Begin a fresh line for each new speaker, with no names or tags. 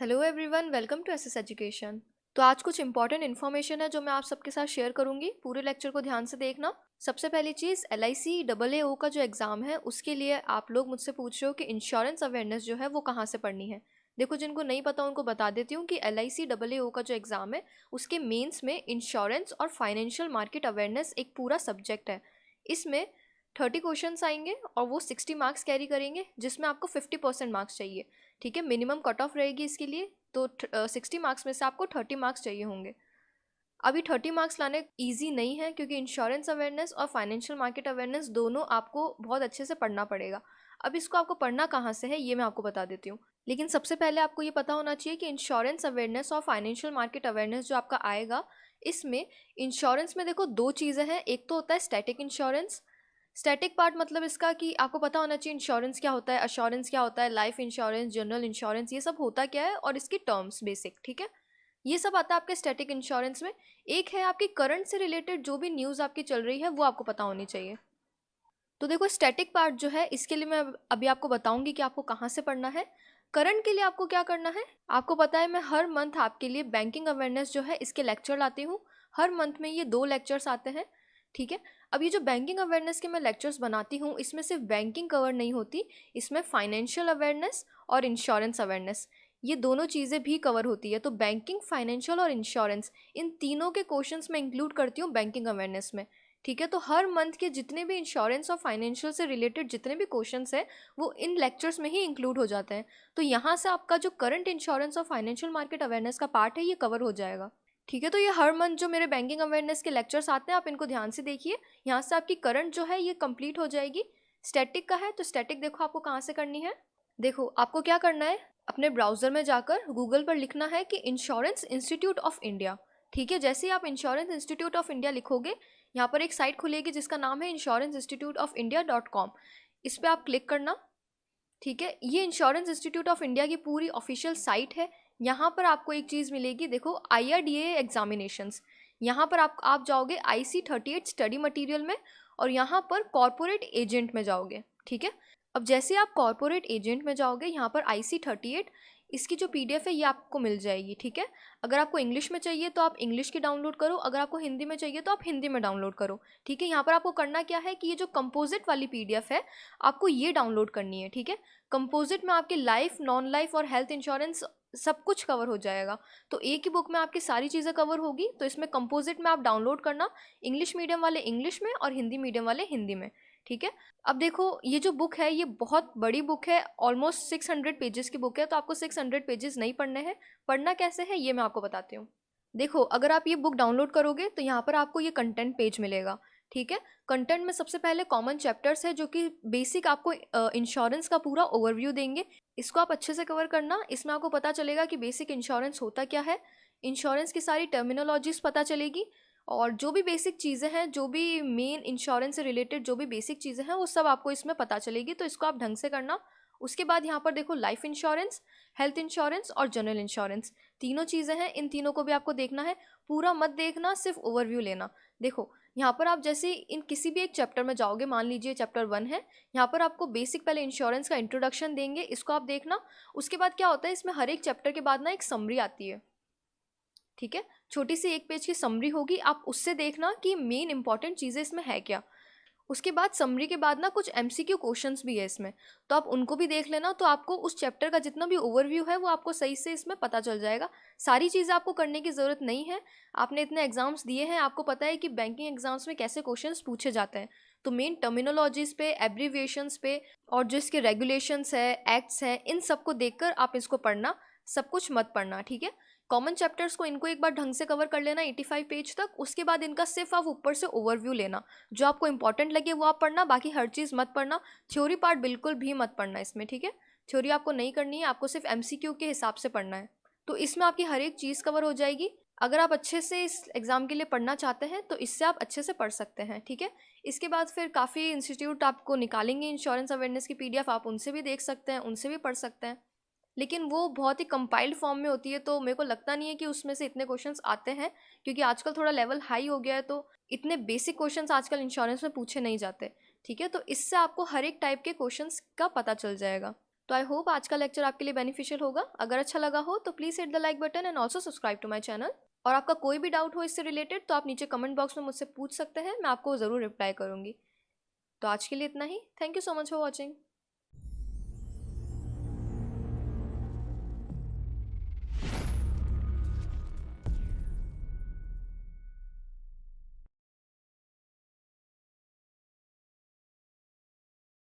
Hello everyone, welcome to SS education. तो आज कुछ इंपॉर्टेंट इन्फॉर्मेशन है जो मैं आप सबके साथ शेयर करूंगी। पूरे लेक्चर को ध्यान से देखना। सबसे पहली चीज़, LIC AAO का जो एग्ज़ाम है उसके लिए आप लोग मुझसे पूछ रहे हो कि इंश्योरेंस अवेयरनेस जो है वो कहाँ से पढ़नी है। देखो, जिनको नहीं पता उनको बता देती हूँ कि LIC AAO का जो एग्ज़ाम है उसके मेंस में इंश्योरेंस और फाइनेंशियल मार्केट अवेयरनेस एक पूरा सब्जेक्ट है। इसमें 30 क्वेश्चंस आएंगे और वो 60 मार्क्स कैरी करेंगे, जिसमें आपको 50% मार्क्स चाहिए। ठीक है, मिनिमम कट ऑफ रहेगी इसके लिए। तो 60 मार्क्स में से आपको 30 मार्क्स चाहिए होंगे। अभी 30 मार्क्स लाने ईजी नहीं है, क्योंकि इंश्योरेंस अवेयरनेस और फाइनेंशियल मार्केट अवेयरनेस दोनों आपको बहुत अच्छे से पढ़ना पड़ेगा। अब इसको आपको पढ़ना कहाँ से है ये मैं आपको बता देती हूँ। लेकिन सबसे पहले आपको ये पता होना चाहिए कि इंश्योरेंस अवेयरनेस और फाइनेंशियल मार्केट अवेयरनेस जो आपका आएगा, इसमें इंश्योरेंस में देखो दो चीज़ें हैं। एक तो होता है स्टैटिक इंश्योरेंस। स्टैटिक पार्ट मतलब इसका कि आपको पता होना चाहिए इंश्योरेंस क्या होता है, अश्योरेंस क्या होता है, लाइफ इंश्योरेंस, जनरल इंश्योरेंस, ये सब होता क्या है और इसकी टर्म्स बेसिक। ठीक है, ये सब आता है आपके स्टैटिक इंश्योरेंस में। एक है आपकी करंट से रिलेटेड जो भी न्यूज़ आपकी चल रही है वो आपको पता होनी चाहिए। तो देखो, स्टैटिक पार्ट जो है इसके लिए मैं अभी आपको बताऊंगी कि आपको कहाँ से पढ़ना है। करंट के लिए आपको क्या करना है, आपको पता है मैं हर मंथ आपके लिए बैंकिंग अवेयरनेस जो है इसके लेक्चर लाती हूँ। हर मंथ में ये 2 लेक्चर्स आते हैं। ठीक है, अब ये जो बैंकिंग अवेयरनेस के मैं लेक्चर्स बनाती हूँ इसमें सिर्फ बैंकिंग कवर नहीं होती, इसमें फाइनेंशियल अवेयरनेस और इंश्योरेंस अवेयरनेस, ये दोनों चीज़ें भी कवर होती है। तो बैंकिंग, फाइनेंशियल और इंश्योरेंस, इन तीनों के क्वेश्चंस मैं इंक्लूड करती हूँ बैंकिंग अवेयरनेस में। ठीक है, तो हर मंथ के जितने भी इंश्योरेंस और फाइनेंशियल से रिलेटेड जितने भी क्वेश्चंस हैं वो इन लेक्चर्स में ही इंक्लूड हो जाते हैं। तो यहाँ से आपका जो करंट इंश्योरेंस और फाइनेंशियल मार्केट अवेयरनेस का पार्ट है ये कवर हो जाएगा। ठीक है, तो ये हर मंथ जो मेरे बैंकिंग अवेयरनेस के लेक्चर्स आते हैं आप इनको ध्यान से देखिए। यहाँ से आपकी करंट जो है ये कंप्लीट हो जाएगी। स्टैटिक का है तो स्टैटिक देखो आपको कहाँ से करनी है। देखो, आपको क्या करना है, अपने ब्राउजर में जाकर गूगल पर लिखना है कि इंश्योरेंस इंस्टीट्यूट ऑफ इंडिया। ठीक है, जैसे ही आप इंश्योरेंस इंस्टीट्यूट ऑफ इंडिया लिखोगे यहाँ पर एक साइट खुलेगी जिसका नाम है insuranceInstituteOfIndia.com। इस पर आप क्लिक करना। ठीक है, ये इंश्योरेंस इंस्टीट्यूट ऑफ इंडिया की पूरी ऑफिशियल साइट है। यहाँ पर आपको एक चीज़ मिलेगी, देखो IRDA एग्जामिनेशंस। यहाँ पर आप जाओगे IC38 स्टडी मटेरियल में और यहाँ पर कॉरपोरेट एजेंट में जाओगे। ठीक है, अब जैसे आप कॉरपोरेट एजेंट में जाओगे यहाँ पर IC38 इसकी जो PDF है ये आपको मिल जाएगी। ठीक है, अगर आपको इंग्लिश में चाहिए तो आप इंग्लिश की डाउनलोड करो, अगर आपको हिंदी में चाहिए तो आप हिंदी में डाउनलोड करो। ठीक है, यहाँ पर आपको करना क्या है कि ये जो कंपोजिट वाली PDF है आपको ये डाउनलोड करनी है। ठीक है, कंपोजिट में आपके लाइफ, नॉन लाइफ और हेल्थ इंश्योरेंस सब कुछ कवर हो जाएगा। तो एक ही बुक में आपकी सारी चीज़ें कवर होगी। तो इसमें कंपोजिट में आप डाउनलोड करना, इंग्लिश मीडियम वाले इंग्लिश में और हिंदी मीडियम वाले हिंदी में। ठीक है, अब देखो ये जो बुक है ये बहुत बड़ी बुक है, ऑलमोस्ट 600 पेजेस की बुक है। तो आपको 600 पेजेस नहीं पढ़ने हैं। पढ़ना कैसे है ये मैं आपको बताती हूँ। देखो, अगर आप ये बुक डाउनलोड करोगे तो यहाँ पर आपको ये कंटेंट पेज मिलेगा। ठीक है, कंटेंट में सबसे पहले कॉमन चैप्टर्स है जो कि बेसिक आपको इंश्योरेंस का पूरा ओवरव्यू देंगे। इसको आप अच्छे से कवर करना। इसमें आपको पता चलेगा कि बेसिक इंश्योरेंस होता क्या है, इंश्योरेंस की सारी टर्मिनोलॉजीज पता चलेगी और जो भी बेसिक चीज़ें हैं, जो भी मेन इंश्योरेंस से रिलेटेड जो भी बेसिक चीज़ें हैं वो सब आपको इसमें पता चलेगी। तो इसको आप ढंग से करना। उसके बाद यहाँ पर देखो लाइफ इंश्योरेंस, हेल्थ इंश्योरेंस और जनरल इंश्योरेंस, तीनों चीज़ें हैं। इन तीनों को भी आपको देखना है। पूरा मत देखना, सिर्फ ओवरव्यू लेना। देखो, यहाँ पर आप जैसे इन किसी भी एक चैप्टर में जाओगे, मान लीजिए चैप्टर 1 है, यहाँ पर आपको बेसिक पहले इंश्योरेंस का इंट्रोडक्शन देंगे, इसको आप देखना। उसके बाद क्या होता है, इसमें हर एक चैप्टर के बाद ना एक समरी आती है। ठीक है, छोटी सी 1 पेज की समरी होगी, आप उससे देखना कि मेन इंपॉर्टेंट चीज़ें इसमें है क्या। उसके बाद समरी के बाद ना कुछ MCQ क्वेश्चंस भी है इसमें, तो आप उनको भी देख लेना। तो आपको उस चैप्टर का जितना भी ओवरव्यू है वो आपको सही से इसमें पता चल जाएगा। सारी चीज़ें आपको करने की ज़रूरत नहीं है। आपने इतने एग्जाम्स दिए हैं, आपको पता है कि बैंकिंग एग्जाम्स में कैसे क्वेश्चंस पूछे जाते हैं। तो मेन टर्मिनोलॉजीज पे, एब्रीविएशंस पे और जो इसके रेगुलेशंस है, एक्ट्स हैं, इन सबको देखकर आप इसको पढ़ना। सब कुछ मत पढ़ना। ठीक है, कॉमन चैप्टर्स को इनको एक बार ढंग से कवर कर लेना 85 पेज तक। उसके बाद इनका सिर्फ आप ऊपर से ओवरव्यू लेना, जो आपको इंपॉर्टेंट लगे वो आप पढ़ना, बाकी हर चीज़ मत पढ़ना। थ्योरी पार्ट बिल्कुल भी मत पढ़ना इसमें। ठीक है, थ्योरी आपको नहीं करनी है, आपको सिर्फ MCQ के हिसाब से पढ़ना है। तो इसमें आपकी हर एक चीज़ कवर हो जाएगी। अगर आप अच्छे से इस एग्ज़ाम के लिए पढ़ना चाहते हैं तो इससे आप अच्छे से पढ़ सकते हैं। ठीक है, इसके बाद फिर काफ़ी इंस्टीट्यूट आपको निकालेंगे इंश्योरेंस अवेयरनेस की PDF, आप उनसे भी देख सकते हैं, उनसे भी पढ़ सकते हैं। लेकिन वो बहुत ही कंपाइल्ड फॉर्म में होती है, तो मेरे को लगता नहीं है कि उसमें से इतने क्वेश्चंस आते हैं, क्योंकि आजकल थोड़ा लेवल हाई हो गया है। तो इतने बेसिक क्वेश्चंस आजकल इंश्योरेंस में पूछे नहीं जाते। ठीक है, तो इससे आपको हर एक टाइप के क्वेश्चंस का पता चल जाएगा। तो आई होप आज का लेक्चर आपके लिए बेनिफिशियल होगा। अगर अच्छा लगा हो तो please hit the like button and also subscribe to my channel. और आपका कोई भी डाउट हो इससे रिलेटेड तो आप नीचे कमेंट बॉक्स में मुझसे पूछ सकते हैं, मैं आपको ज़रूर रिप्लाई करूँगी। तो आज के लिए इतना ही। Thank you so much for watching.